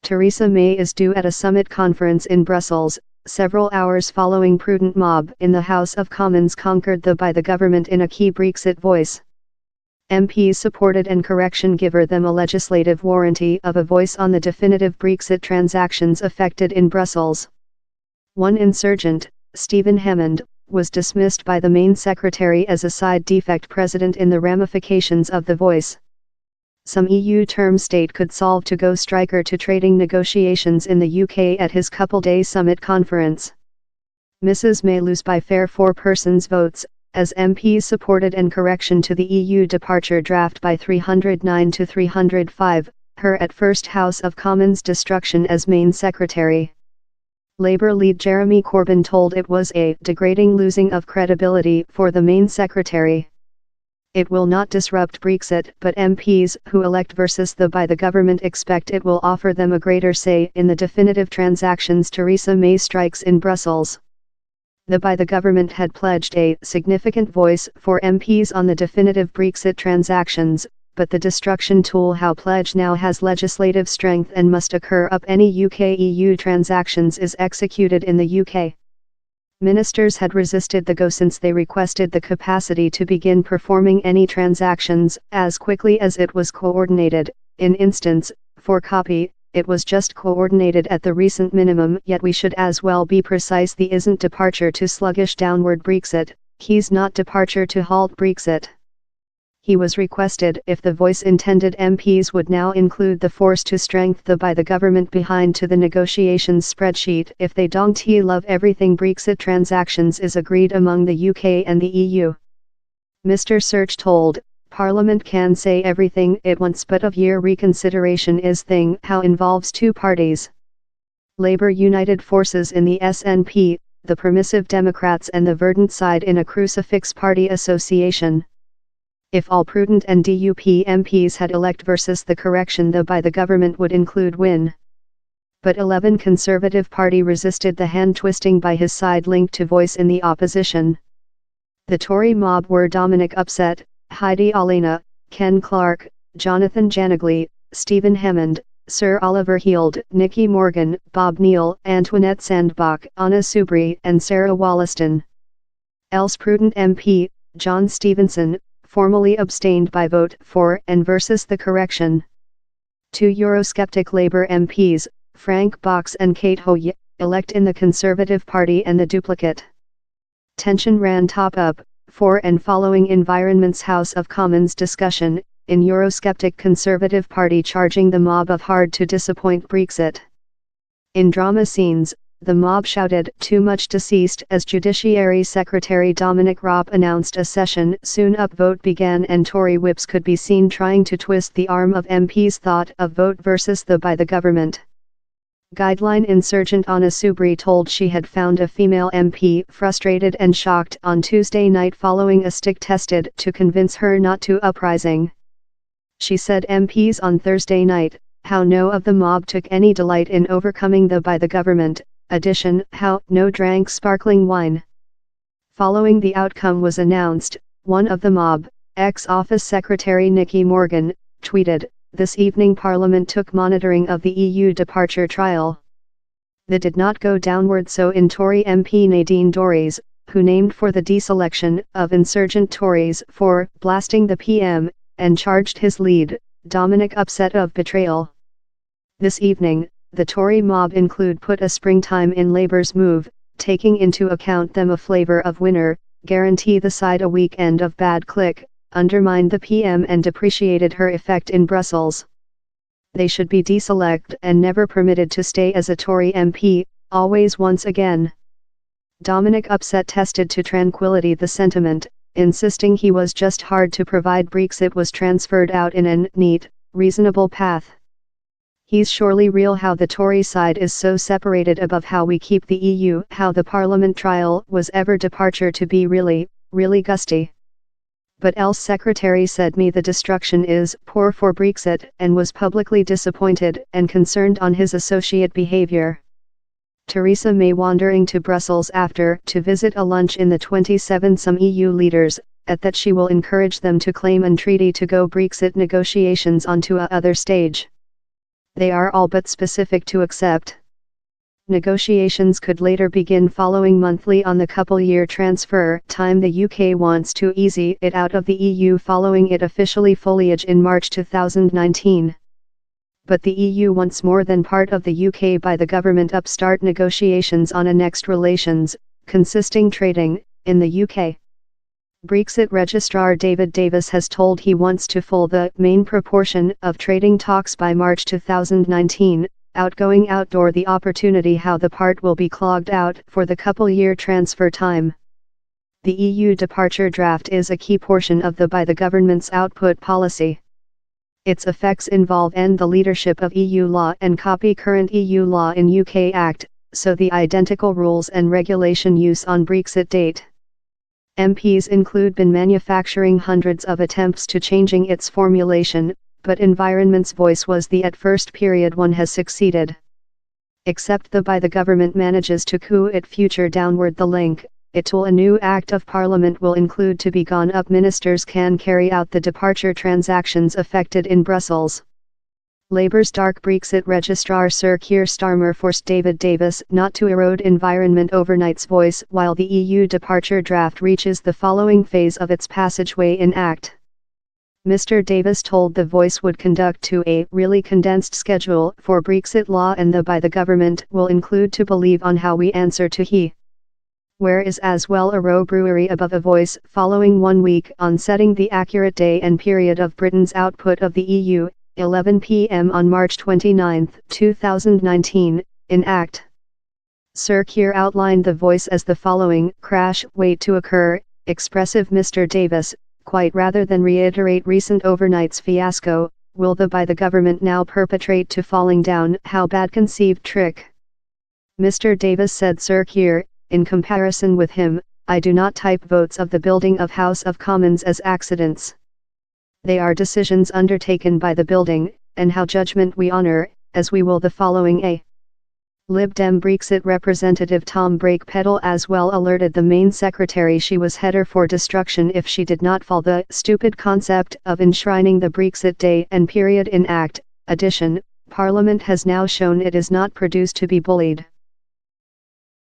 Theresa May is due at a summit conference in Brussels, several hours following prudent mob in the House of Commons conquered by the government in a key Brexit voice. MPs supported and correction giver them a legislative warranty of a voice on the definitive Brexit transactions affected in Brussels. One insurgent, Stephen Hammond, was dismissed by the main secretary as a side defect president in the ramifications of the voice. Some EU term state could solve to go striker to trading negotiations in the UK at his couple-day summit conference. Mrs. May lose by fair 4 persons votes, as MPs supported and correction to the EU departure draft by 309 to 305, her at first House of Commons destruction as main secretary. Labour lead Jeremy Corbyn told it was a degrading losing of credibility for the main secretary. It will not disrupt Brexit, but MPs who elect versus by the government expect it will offer them a greater say in the definitive transactions. Theresa May strikes in Brussels. By the government had pledged a significant voice for MPs on the definitive Brexit transactions, but the destruction tool how pledge now has legislative strength and must occur up any UK-EU transactions is executed in the UK. Ministers had resisted the go since they requested the capacity to begin performing any transactions as quickly as it was coordinated. In instance, for copy, it was just coordinated at the recent minimum, yet we should as well be precise. The isn't departure to sluggish downward Brexit, he's not departure to halt Brexit. He was requested if the voice intended MPs would now include the force to strengthen by the government behind to the negotiations spreadsheet if they don't love everything Brexit transactions is agreed among the UK and the EU. Mr. Search told, Parliament can say everything it wants but of year reconsideration is thing how involves 2 parties. Labour united forces in the SNP, the Permissive Democrats and the Verdant side in a crucifix party association. If all prudent and DUP MPs had elect versus the correction by the government would include win. But 11 Conservative Party resisted the hand-twisting by his side linked to voice in the opposition. The Tory mob were Dominic Upset, Heidi Alena, Ken Clark, Jonathan Janagley, Stephen Hammond, Sir Oliver Heald, Nicky Morgan, Bob Neal, Antoinette Sandbach, Anna Soubry and Sarah Wollaston. Else prudent MP, John Stevenson, formally abstained by vote for and versus the correction. 2 Eurosceptic Labour MPs, Frank Box and Kate Hoye, elect in the Conservative Party and the duplicate. Tension ran top up, for and following Environment's House of Commons discussion, in Eurosceptic Conservative Party charging the mob of hard to disappoint Brexit. In drama scenes, the mob shouted "too much deceased" as Judiciary Secretary Dominic Raab announced a session soon upvote began and Tory whips could be seen trying to twist the arm of MPs thought of vote versus by the government. Guideline insurgent Anna Soubry told she had found a female MP frustrated and shocked on Tuesday night following a stick tested to convince her not to uprising. She said MPs on Thursday night, how no of the mob took any delight in overcoming by the government, addition how no drank sparkling wine. Following the outcome was announced, one of the mob, ex-office secretary Nicky Morgan, tweeted, "This evening Parliament took monitoring of the EU departure trial. That did not go downward so in Tory MP Nadine Dorries, who named for the deselection of insurgent Tories for blasting the PM, and charged his lead, Dominic Upset of betrayal. This evening, the Tory mob include put a springtime in Labour's move, taking into account them a flavour of winner, guarantee the side a weekend of bad click, undermined the PM and depreciated her effect in Brussels. They should be deselect and never permitted to stay as a Tory MP, always once again." Dominic Upset tested to tranquility the sentiment, insisting he was just hard to provide Brexit was transferred out in an neat, reasonable path. "He's surely real how the Tory side is so separated above how we keep the EU, how the Parliament trial was ever departure to be really, really gusty. But else Secretary said me the destruction is poor for Brexit and was publicly disappointed and concerned on his associate behaviour." Theresa May wandering to Brussels after to visit a lunch in the 27 some EU leaders, at that she will encourage them to claim an treaty to go Brexit negotiations onto a other stage. they are all but specific to accept. Negotiations could later begin following monthly on the couple-year transfer time. The UK wants to easy it out of the EU following it officially foliage in March 2019. But the EU wants more than part of the UK by the government upstart negotiations on a next relations, consisting trading, in the UK. Brexit Registrar David Davis has told he wants to full the main proportion of trading talks by March 2019, outgoing outdoor the opportunity how the part will be clogged out for the couple-year transfer time. The EU departure draft is a key portion of the by the government's output policy. Its effects involve end the leadership of EU law and copy current EU law in UK Act, so the identical rules and regulation use on Brexit date. MPs include been manufacturing hundreds of attempts to changing its formulation, but Environment's voice was the at first period one has succeeded. Except the by the government manages to coup it future downward the link, it to a new Act of Parliament will include to be gone up ministers can carry out the departure transactions affected in Brussels. Labour's dark Brexit Registrar Sir Keir Starmer forced David Davis not to erode Environment Overnight's voice while the EU departure draft reaches the following phase of its passageway in Act. Mr. Davis told The Voice would conduct to a really condensed schedule for Brexit law and the by the government will include to believe on how we answer to he. Where is as well a row brewery above a voice following 1 week on setting the accurate day and period of Britain's output of the EU, 11 p.m. on March 29, 2019, in Act. Sir Keir outlined The Voice as the following: crash, wait to occur, expressive Mr. Davis, quite rather than reiterate recent overnight's fiasco, will the by the government now perpetrate to falling down, how bad conceived trick. Mr. Davis said Sir Keir, in comparison with him, I do not type votes of the building of House of Commons as accidents. They are decisions undertaken by the building, and how judgment we honour, as we will the following a. Lib Dem Brexit representative Tom Brakepedal as well alerted the main secretary she was header for destruction if she did not fall the stupid concept of enshrining the Brexit day and period in Act. Addition, Parliament has now shown it is not produced to be bullied.